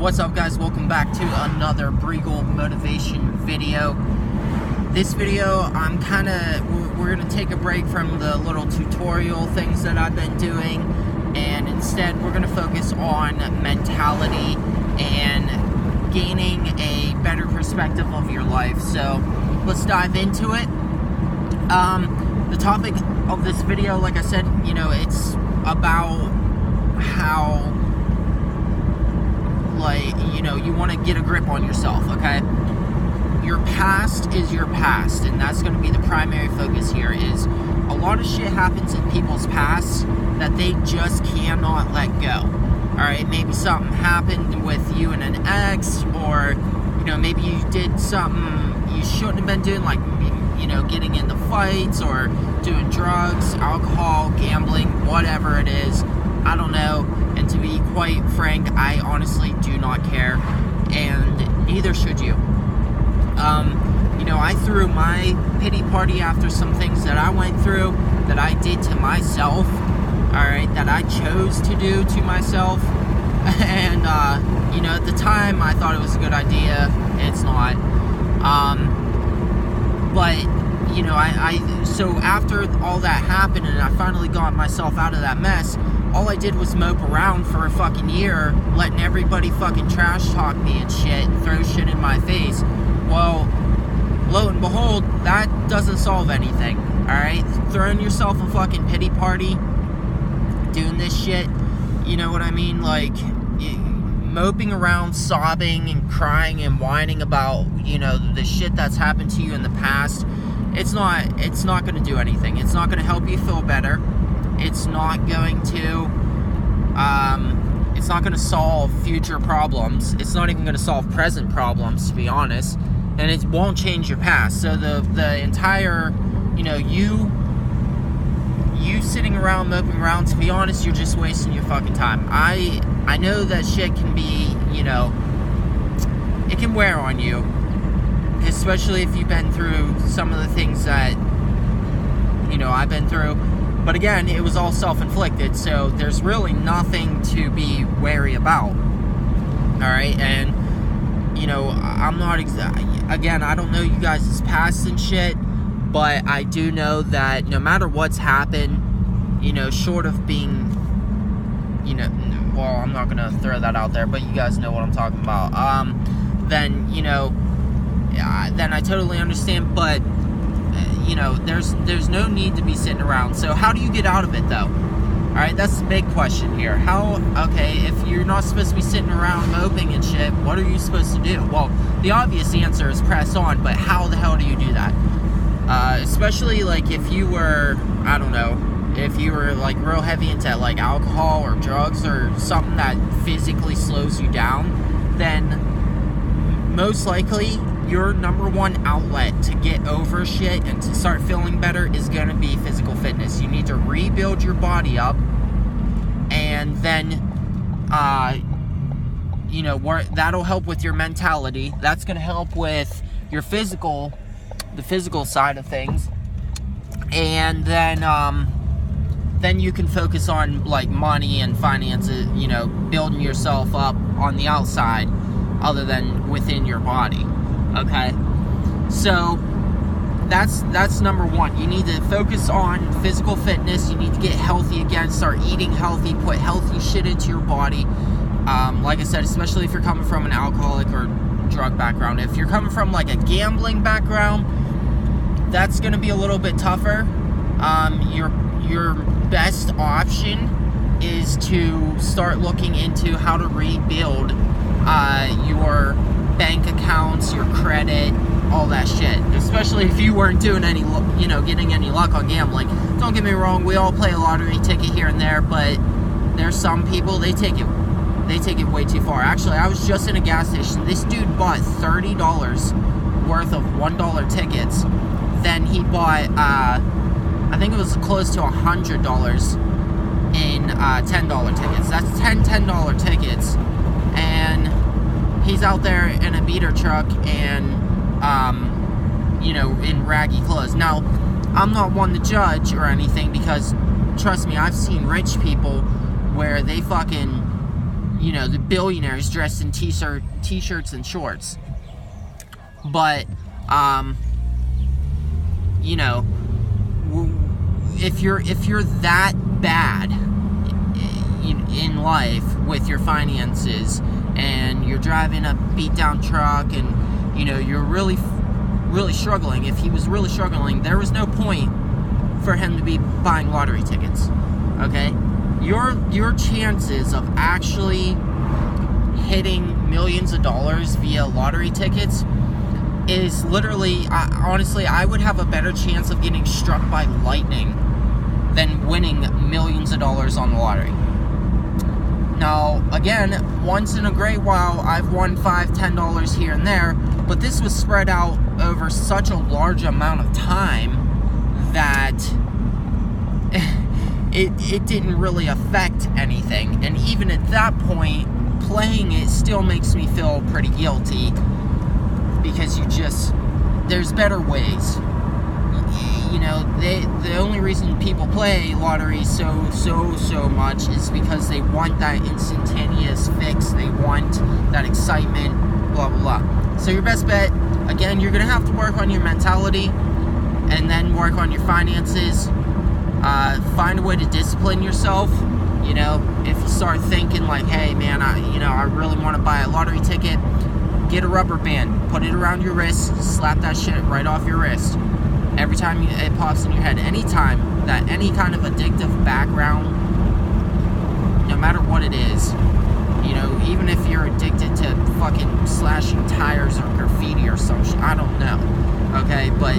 What's up, guys? Welcome back to another Breegle motivation video. This video, we're gonna take a break from the little tutorial things that I've been doing, and instead we're gonna focus on mentality and gaining a better perspective of your life. So let's dive into it. The topic of this video, like I said, it's about how, you want to get a grip on yourself, okay? Your past is your past, and that's going to be the primary focus here. Is a lot of shit happens in people's past that they just cannot let go. Alright, maybe something happened with you and an ex, or, maybe you did something you shouldn't have been doing, like, getting into fights, or doing drugs, alcohol, gambling, whatever it is. I don't know, and to be quite frank, I honestly do not care, and neither should you. I threw my pity party after some things that I went through, that I did to myself, alright, that I chose to do to myself, and, at the time, I thought it was a good idea. It's not. So after all that happened, and I finally got myself out of that mess, all I did was mope around for a fucking year, letting everybody fucking trash talk me and shit, and throw shit in my face. Well, lo and behold, that doesn't solve anything, alright? Throwing yourself a fucking pity party, doing this shit, you know what I mean? Like, moping around, sobbing and crying and whining about, the shit that's happened to you in the past, it's not going to do anything. It's not going to help you feel better. It's not going to solve future problems. It's not even going to solve present problems, to be honest. And it won't change your past. So the entire, you sitting around, moping around, to be honest, you're just wasting your fucking time. I know that shit can be, it can wear on you. Especially if you've been through some of the things that, I've been through. But again, it was all self-inflicted, so there's really nothing to be wary about. Alright, and, I'm not again, I don't know you guys' past and shit, but I do know that no matter what's happened, short of being, well, I'm not gonna throw that out there, but you guys know what I'm talking about, then I totally understand, but there's no need to be sitting around. So how do you get out of it, though? Alright, that's the big question here. If you're not supposed to be sitting around moping and shit, what are you supposed to do? Well, the obvious answer is press on, but how the hell do you do that? Especially, like, if you were, I don't know, if you were, like, real heavy into, like, alcohol or drugs or something that physically slows you down, then most likely your number one outlet to get over shit and to start feeling better is going to be physical fitness. You need to rebuild your body up, and then, that'll help with your mentality. That's going to help with your the physical side of things, and then you can focus on, like, money and finances, building yourself up on the outside other than within your body. Okay, so that's number one. You need to focus on physical fitness. You need to get healthy again, start eating healthy, put healthy shit into your body. Like I said, especially if you're coming from an alcoholic or drug background. If you're coming from, like, a gambling background, that's going to be a little bit tougher. Your best option is to start looking into how to rebuild your bank accounts, your credit, all that shit. Especially if you weren't doing any, getting any luck on gambling. Don't get me wrong, we all play a lottery ticket here and there, but there's some people, they take it way too far. Actually, I was just in a gas station. This dude bought $30 worth of $1 tickets. Then he bought, I think it was close to $100 in $10 tickets. That's 10 $10 tickets. And he's out there in a beater truck and, in raggy clothes. Now, I'm not one to judge or anything, because, trust me, I've seen rich people where they fucking, you know, the billionaires dressed in t-shirts and shorts. But, you know, if you're that bad in life with your finances, and you're driving a beat down truck, and, you know, you're really struggling. If he was really struggling, there was no point for him to be buying lottery tickets. Okay? Your chances of actually hitting millions of dollars via lottery tickets is literally, honestly, I would have a better chance of getting struck by lightning than winning millions of dollars on the lottery. Now, again, once in a great while, I've won $5, $10 here and there, but this was spread out over such a large amount of time that it didn't really affect anything. And even at that point, playing it still makes me feel pretty guilty, because there's better ways. You know, the only reason people play lottery so much is because they want that instantaneous fix. They want that excitement, blah, blah, blah. So your best bet, again, you're going to have to work on your mentality, and then work on your finances. Find a way to discipline yourself. You know, if you start thinking like, hey, man, I really want to buy a lottery ticket, get a rubber band, put it around your wrist, slap that shit right off your wrist. Every time it pops in your head, anytime that any kind of addictive background, no matter what it is, you know, even if you're addicted to fucking slashing tires or graffiti or some shit, I don't know, okay, but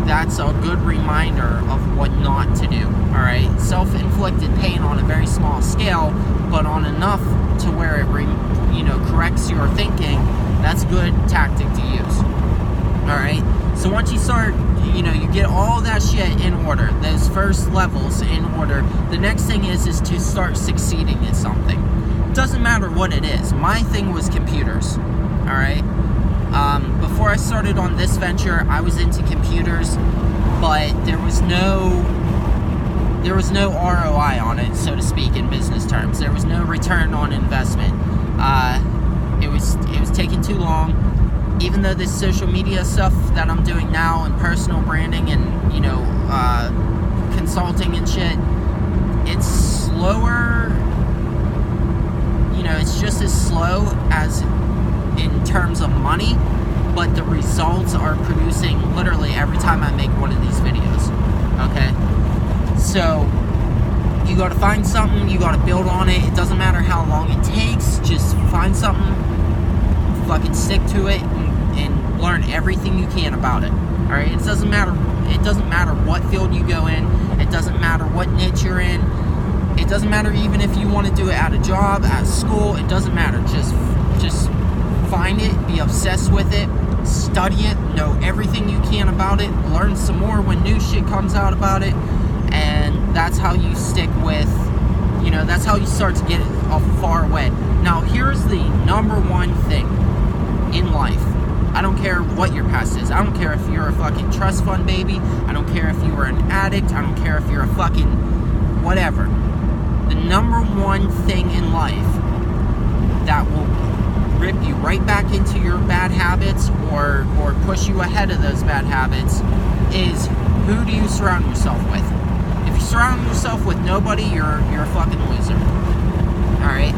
that's a good reminder of what not to do, alright? Self-inflicted pain on a very small scale, but on enough to where it, corrects your thinking, that's a good tactic to use, alright? So once you start, you get all that shit in order, those first levels in order, the next thing is to start succeeding at something. It doesn't matter what it is. My thing was computers, alright? Before I started on this venture, I was into computers, but there was no ROI on it, so to speak, in business terms. There was no return on investment. It was taking too long. Even though this social media stuff that I'm doing now, and personal branding, and consulting and shit, it's slower. It's just as slow as in terms of money, but the results are producing literally every time I make one of these videos. Okay, so you got to find something, you got to build on it. It doesn't matter how long it takes. Just find something, fucking stick to it, and learn everything you can about it. Alright, it doesn't matter what field you go in. It doesn't matter what niche you're in. It doesn't matter even if you want to do it at a job, at school. It doesn't matter. Just find it, be obsessed with it, study it, know everything you can about it, learn some more when new shit comes out about it, and that's how you stick with, that's how you start to get a far way. Now, here's the number one thing in life. I don't care what your past is. I don't care if you're a fucking trust fund baby. I don't care if you were an addict. I don't care if you're a fucking whatever. The number one thing in life that will rip you right back into your bad habits, or push you ahead of those bad habits, is who do you surround yourself with? If you surround yourself with nobody, you're a fucking loser. Alright?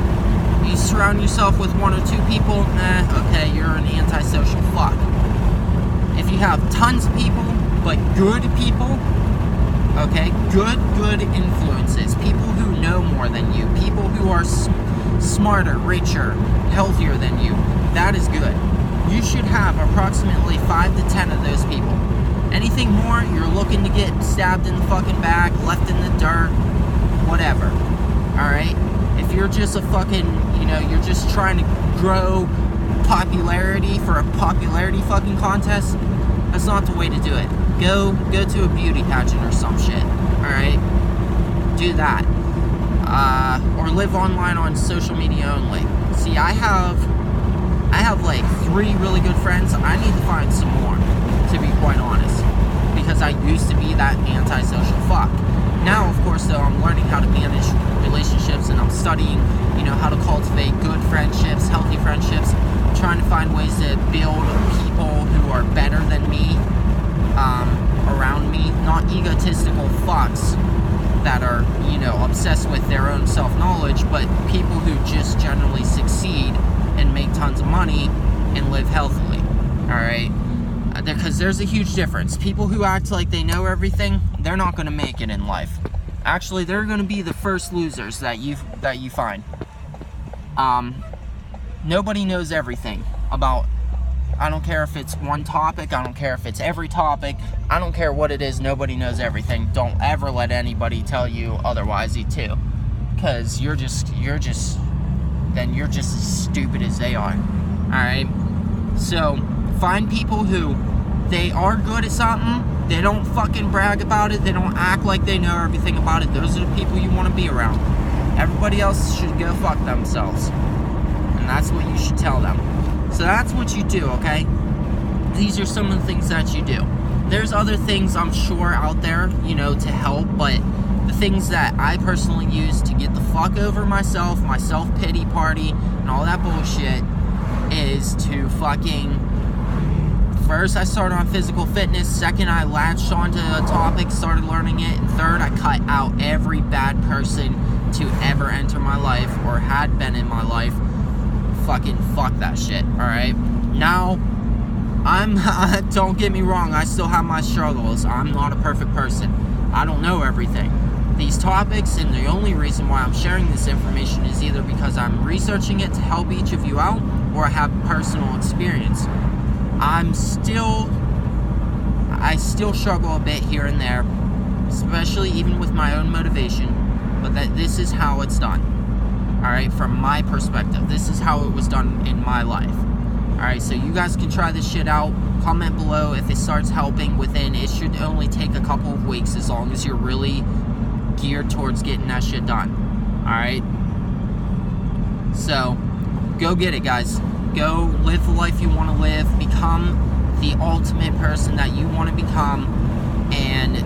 You surround yourself with one or two people, okay, you're an antisocial fuck. If you have tons of people, but good people, okay, good influences, people who know more than you, people who are smarter, richer, healthier than you, that is good. You should have approximately 5 to 10 of those people. Anything more, you're looking to get stabbed in the fucking back, left in the dirt, whatever. Alright? If you're just a fucking, you're just trying to grow popularity for a popularity fucking contest, that's not the way to do it. Go to a beauty pageant or some shit. Alright? Do that. Or live online on social media only. See, I have like 3 really good friends. I need to find some more, to be quite honest, because I used to be that antisocial fuck. Now, of course, though, I'm learning how to manage relationships, and I'm studying, you know, how to cultivate good friendships, healthy friendships, trying to find ways to build people who are better than me around me, not egotistical fucks that are, you know, obsessed with their own self-knowledge, but people who just generally succeed and make tons of money and live healthily, all right? Because there's a huge difference. People who act like they know everything, they're not going to make it in life. Actually, they're going to be the first losers that you find. Nobody knows everything about, I don't care if it's one topic, I don't care if it's every topic, I don't care what it is, nobody knows everything. Don't ever let anybody tell you otherwise, too. Because you're just as stupid as they are. Alright? So, find people who, they are good at something, they don't fucking brag about it, they don't act like they know everything about it. Those are the people you want to be around. Everybody else should go fuck themselves. And that's what you should tell them. So that's what you do, okay? These are some of the things that you do. There's other things I'm sure out there, you know, to help, but the things that I personally use to get the fuck over myself, my self-pity party, and all that bullshit is to fucking... First, I started on physical fitness. Second, I latched onto a topic, started learning it. And third, I cut out every bad person to ever enter my life or had been in my life. Fucking fuck that shit, alright? Now, don't get me wrong, I still have my struggles. I'm not a perfect person. I don't know everything. These topics, and the only reason why I'm sharing this information is either because I'm researching it to help each of you out, or I have personal experience. I still struggle a bit here and there, especially even with my own motivation, but that this is how it's done. Alright, from my perspective, this is how it was done in my life. Alright, so you guys can try this shit out. Comment below if it starts helping within. It should only take a couple of weeks as long as you're really geared towards getting that shit done. Alright? So, go get it, guys. Go live the life you want to live. Become the ultimate person that you want to become. And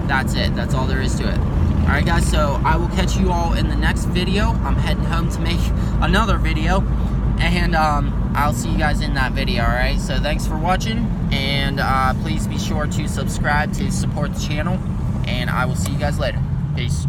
that's it. That's all there is to it. Alright, guys, so I will catch you all in the next video. I'm heading home to make another video. And I'll see you guys in that video, alright? So thanks for watching. And please be sure to subscribe to support the channel. And I will see you guys later. Peace.